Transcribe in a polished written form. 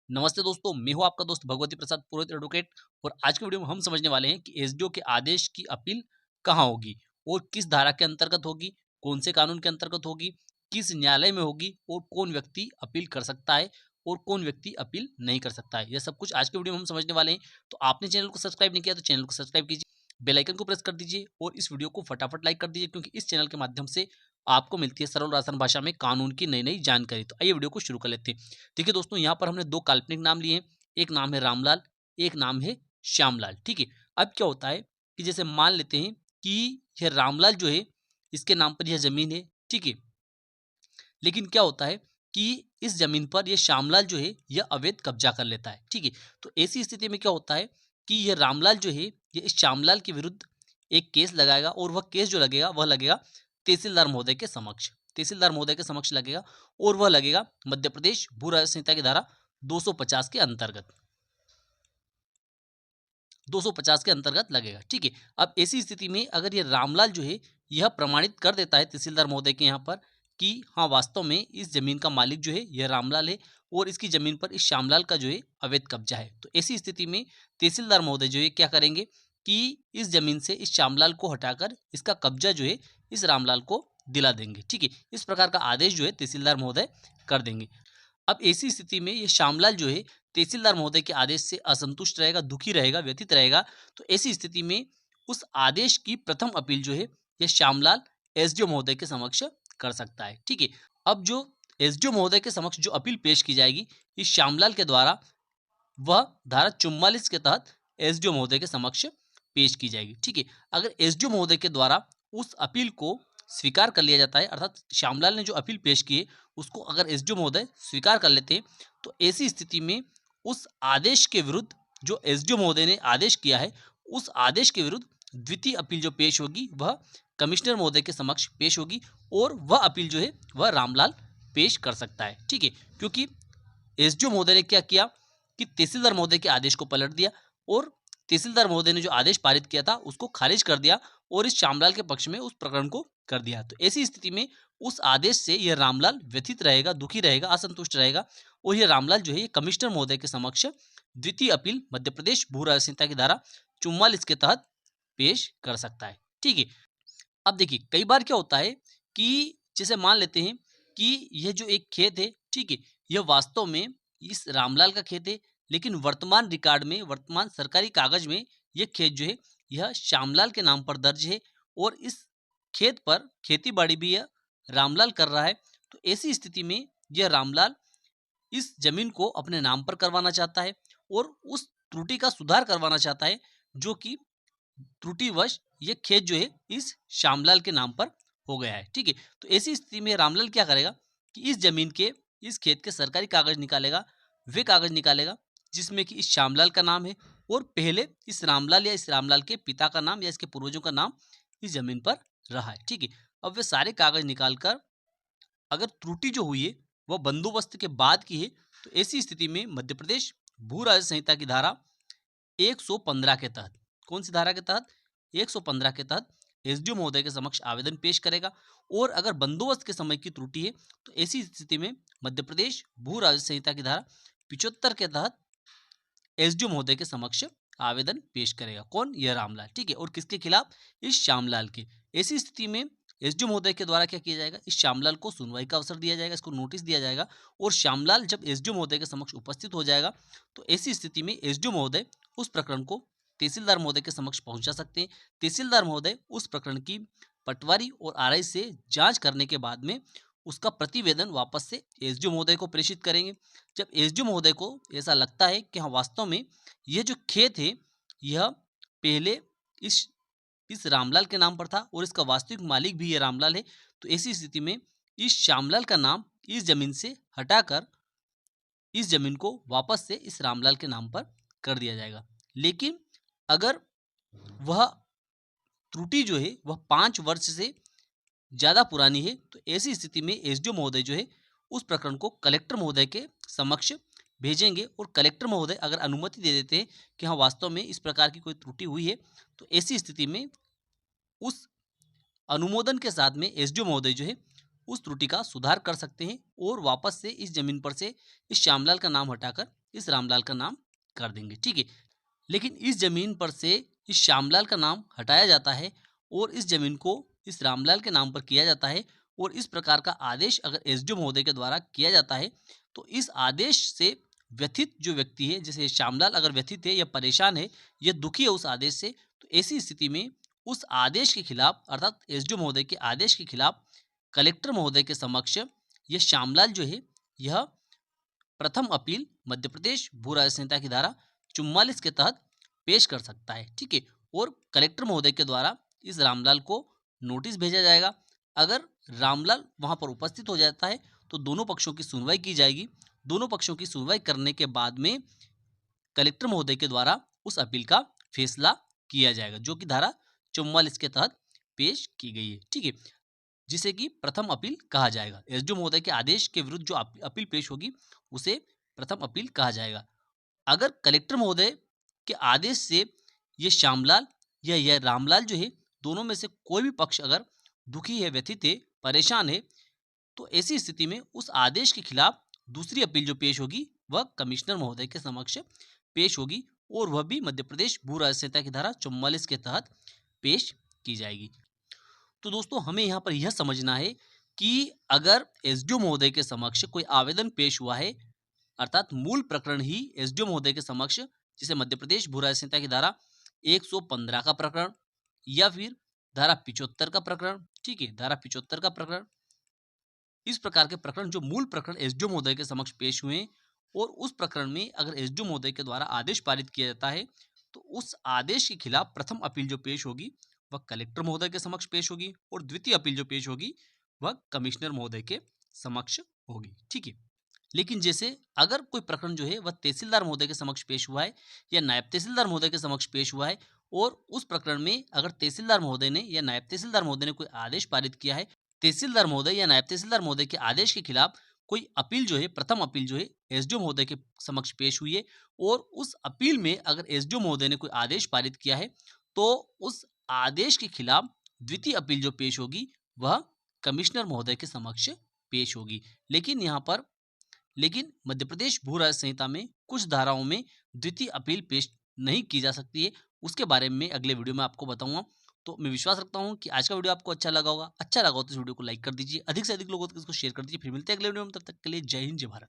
नमस्ते दोस्तों, मैं हूं आपका दोस्त भगवती प्रसाद पुरोहित एडवोकेट। और आज के वीडियो में हम समझने वाले हैं कि एसडीओ के आदेश की अपील कहां होगी और किस धारा के अंतर्गत होगी, कौन से कानून के अंतर्गत होगी, किस न्यायालय में होगी और कौन व्यक्ति अपील कर सकता है और कौन व्यक्ति अपील नहीं कर सकता है। यह सब कुछ आज के वीडियो में हम समझने वाले हैं। तो आपने चैनल को सब्सक्राइब नहीं किया तो चैनल को सब्सक्राइब कीजिए, बेल आइकन को प्रेस कर दीजिए और इस वीडियो को फटाफट लाइक कर दीजिए, क्योंकि इस चैनल के माध्यम से आपको मिलती है सरल और आसान भाषा में कानून की नई नई जानकारी। तो आइए वीडियो को शुरू कर लेते हैं। देखिए दोस्तों, यहाँ पर हमने दो काल्पनिक नाम लिए हैं। एक नाम है रामलाल, एक नाम है श्यामलाल। ठीक है। अब क्या होता है कि जैसे मान लेते हैं कि यह रामलाल जो है, इसके नाम पर यह जमीन है। ठीक है। लेकिन क्या होता है कि इस जमीन पर यह श्यामलाल जो है यह अवैध कब्जा कर लेता है। ठीक है। तो ऐसी स्थिति में क्या होता है कि यह रामलाल जो है यह इस श्यामलाल के विरुद्ध एक केस लगाएगा, और वह केस जो लगेगा वह लगेगा तहसीलदार महोदय के समक्ष। तहसीलदार महोदय के समक्ष लगेगा, और वह लगेगा मध्य प्रदेश भू राजस्व संहिता की धारा 250 के अंतर्गत। 250 के अंतर्गत लगेगा। ठीक है। अब ऐसी स्थिति में अगर ये रामलाल जो है यह प्रमाणित कर देता है तहसीलदार महोदय के यहाँ पर कि हाँ, वास्तव में इस जमीन का मालिक जो है यह रामलाल है और इसकी जमीन पर इस श्यामलाल का जो है अवैध कब्जा है, तो ऐसी स्थिति में तहसीलदार महोदय जो है क्या करेंगे कि इस जमीन से इस श्यामलाल को हटाकर इसका कब्जा जो है इस रामलाल को दिला देंगे। ठीक है। इस प्रकार का आदेश जो है तहसीलदार महोदय कर देंगे। अब ऐसी स्थिति में ये श्यामलाल जो है तहसीलदार महोदय के आदेश से असंतुष्ट रहेगा, दुखी रहेगा, व्यथित रहेगा। तो ऐसी स्थिति में उस आदेश की प्रथम अपील जो है यह श्यामलाल एसडीओ महोदय के समक्ष कर सकता है। ठीक है। अब जो एसडीओ महोदय के समक्ष जो अपील पेश की जाएगी इस श्यामलाल के द्वारा, वह धारा 44 के तहत एसडीओ महोदय के समक्ष पेश की जाएगी। ठीक है। अगर एसडीओ महोदय के द्वारा उस अपील को स्वीकार कर लिया जाता है, अर्थात श्यामलाल ने जो अपील पेश की है उसको अगर एसडीओ महोदय स्वीकार कर लेते हैं, तो ऐसी स्थिति में उस आदेश के विरुद्ध जो एसडीओ महोदय ने आदेश किया है उस आदेश के विरुद्ध द्वितीय अपील जो पेश होगी वह कमिश्नर महोदय के समक्ष पेश होगी, और वह अपील जो है वह रामलाल पेश कर सकता है। ठीक है। क्योंकि एसडीओ महोदय ने क्या किया कि तहसीलदार महोदय के आदेश को पलट दिया, और तहसीलदार महोदय ने जो आदेश पारित किया था उसको खारिज कर दिया और इस श्यामलाल के पक्ष में उस प्रकरण को कर दिया। तो ऐसी स्थिति में उस आदेश से यह रामलाल व्यथित रहेगा, दुखी रहेगा, असंतुष्ट रहेगा, और यह रामलाल जो है ये कमिश्नर महोदय के समक्ष द्वितीय अपील मध्य प्रदेश भू राजस्व संहिता की धारा 44 के तहत पेश कर सकता है। ठीक है। अब देखिए कई बार क्या होता है कि जैसे मान लेते हैं कि यह जो एक खेत है, ठीक है, यह वास्तव में इस रामलाल का खेत है, लेकिन वर्तमान रिकॉर्ड में, वर्तमान सरकारी कागज में यह खेत जो है यह श्यामलाल के नाम पर दर्ज है, और इस खेत पर खेती बाड़ी भी यह रामलाल कर रहा है। तो ऐसी स्थिति में यह रामलाल इस जमीन को अपने नाम पर करवाना चाहता है और उस त्रुटि का सुधार करवाना चाहता है, जो कि त्रुटिवश ये खेत जो है इस श्यामलाल के नाम पर हो गया है। ठीक है। तो ऐसी स्थिति में रामलाल क्या करेगा कि इस जमीन के, इस खेत के सरकारी कागज निकालेगा, वे कागज निकालेगा जिसमें कि इस श्यामलाल का नाम है, और पहले इस रामलाल या इस रामलाल के पिता का नाम या इसके पूर्वजों का नाम इस जमीन पर रहा है। ठीक है। अब वे सारे कागज निकालकर अगर त्रुटि जो हुई है वह बंदोबस्त के बाद की है, तो ऐसी स्थिति में मध्य प्रदेश भू राजस्व संहिता की धारा 115 के तहत, कौन सी धारा के तहत, 115 के तहत एसडीओ महोदय के समक्ष आवेदन पेश करेगा। और अगर बंदोबस्त के समय की त्रुटि है तो ऐसी स्थिति में मध्य प्रदेश भू राजस्व संहिता की धारा 75 के तहत एसडीओ महोदय के समक्ष आवेदन पेश करेगा। कौन, यह रामलाल। ठीक है। और किसके खिलाफ, इस श्यामलाल के। ऐसी स्थिति में एसडीओ महोदय के द्वारा क्या किया जाएगा, इस श्यामलाल को सुनवाई का अवसर दिया जाएगा, इसको नोटिस दिया जाएगा, और श्यामलाल जब एसडीओ महोदय के समक्ष उपस्थित हो जाएगा तो ऐसी स्थिति में एसडीओ महोदय उस प्रकरण को तहसीलदार महोदय के समक्ष पहुंचा सकते हैं। तहसीलदार महोदय उस प्रकरण की पटवारी और आरआई से जांच करने के बाद में उसका प्रतिवेदन वापस से एसडीओ महोदय को प्रेषित करेंगे। जब एसडीओ महोदय को ऐसा लगता है कि हाँ, वास्तव में यह जो खेत है यह पहले इस रामलाल के नाम पर था और इसका वास्तविक मालिक भी ये रामलाल है, तो ऐसी स्थिति में इस श्यामलाल का नाम इस जमीन से हटाकर इस जमीन को वापस से इस रामलाल के नाम पर कर दिया जाएगा। लेकिन अगर वह त्रुटि जो है वह 5 वर्ष से ज्यादा पुरानी है, तो ऐसी स्थिति में एसडीओ महोदय जो है उस प्रकरण को कलेक्टर महोदय के समक्ष भेजेंगे, और कलेक्टर महोदय अगर अनुमति दे देते हैं कि हाँ, वास्तव में इस प्रकार की कोई त्रुटि हुई है, तो ऐसी स्थिति में उस अनुमोदन के साथ में एसडीओ महोदय जो है उस त्रुटि का सुधार कर सकते हैं और वापस से इस जमीन पर से इस श्यामलाल का नाम हटाकर इस रामलाल का नाम कर देंगे। ठीक है, लेकिन इस जमीन पर से इस श्यामलाल का नाम हटाया जाता है और इस जमीन को इस रामलाल के नाम पर किया जाता है। और इस प्रकार का आदेश अगर एसडीओ महोदय के द्वारा किया जाता है तो इस आदेश से व्यथित जो व्यक्ति है, जैसे श्यामलाल अगर व्यथित है या परेशान है या दुखी है उस आदेश से, तो ऐसी स्थिति में उस आदेश के खिलाफ अर्थात एसडीओ महोदय के आदेश के खिलाफ कलेक्टर महोदय के समक्ष यह श्यामलाल जो है यह प्रथम अपील मध्य प्रदेश भू राज्य संहिता की धारा 44 के तहत पेश कर सकता है। ठीक है, और कलेक्टर महोदय के द्वारा इस रामलाल को नोटिस भेजा जाएगा। अगर रामलाल वहां पर उपस्थित हो जाता है तो दोनों पक्षों की सुनवाई की जाएगी। दोनों पक्षों की सुनवाई करने के बाद में कलेक्टर महोदय के द्वारा उस अपील का फैसला किया जाएगा, जो कि धारा 44 के तहत पेश की गई है। ठीक है, जिसे कि प्रथम अपील कहा जाएगा। एसडीओ महोदय के आदेश के विरुद्ध जो अपील पेश होगी उसे प्रथम अपील कहा जाएगा। अगर कलेक्टर महोदय के आदेश से ये श्यामलाल या यह रामलाल जो है दोनों में से कोई भी पक्ष अगर दुखी है, व्यथित है, परेशान है, तो ऐसी स्थिति में उस आदेश के खिलाफ दूसरी अपील जो पेश होगी वह कमिश्नर महोदय के समक्ष पेश होगी और वह भी मध्य प्रदेश भू राज्य संहिता की धारा 44 के तहत पेश की जाएगी। तो दोस्तों हमें यहाँ पर यह समझना है कि अगर एसडीओ महोदय के समक्ष कोई आवेदन पेश हुआ है, अर्थात मूल प्रकरण ही एसडीओ महोदय के समक्ष, जिसे मध्य प्रदेश भू राज्य संहिता की धारा 115 का प्रकरण या फिर धारा 75 का प्रकरण, ठीक है, धारा 75 का प्रकरण, इस प्रकार के प्रकरण जो मूल प्रकरण एसडीओ महोदय के समक्ष पेश हुए हैं और उस प्रकरण में अगर एसडीओ महोदय के द्वारा आदेश पारित किया जाता है तो उस आदेश के खिलाफ प्रथम अपील जो पेश होगी वह कलेक्टर महोदय के समक्ष पेश होगी और द्वितीय अपील जो पेश होगी वह कमिश्नर महोदय के समक्ष होगी। ठीक है, लेकिन जैसे अगर कोई प्रकरण जो है वह तहसीलदार महोदय के समक्ष पेश हुआ है या नायब तहसीलदार महोदय के समक्ष पेश हुआ है और उस प्रकरण में अगर तहसीलदार महोदय ने या नायब तहसीलदार महोदय ने कोई आदेश पारित किया है, तहसीलदार महोदय या नायब तहसीलदार महोदय के आदेश के खिलाफ कोई अपील जो है, प्रथम अपील जो है एसडीओ महोदय के समक्ष पेश हुई है और उस अपील में अगर एसडीओ महोदय ने कोई आदेश पारित किया है तो उस आदेश के खिलाफ द्वितीय अपील जो पेश होगी वह कमिश्नर महोदय के समक्ष पेश होगी। लेकिन मध्य प्रदेश भू राज्य संहिता में कुछ धाराओं में द्वितीय अपील पेश नहीं की जा सकती है। उसके बारे में अगले वीडियो में आपको बताऊंगा। तो मैं विश्वास रखता हूं कि आज का वीडियो आपको अच्छा लगा होगा। अच्छा लगा हो तो इस वीडियो को लाइक कर दीजिए, अधिक से अधिक लोगों तक इसको शेयर कर दीजिए। फिर मिलते हैं अगले वीडियो में, तब तक के लिए जय हिंद, जय भारत।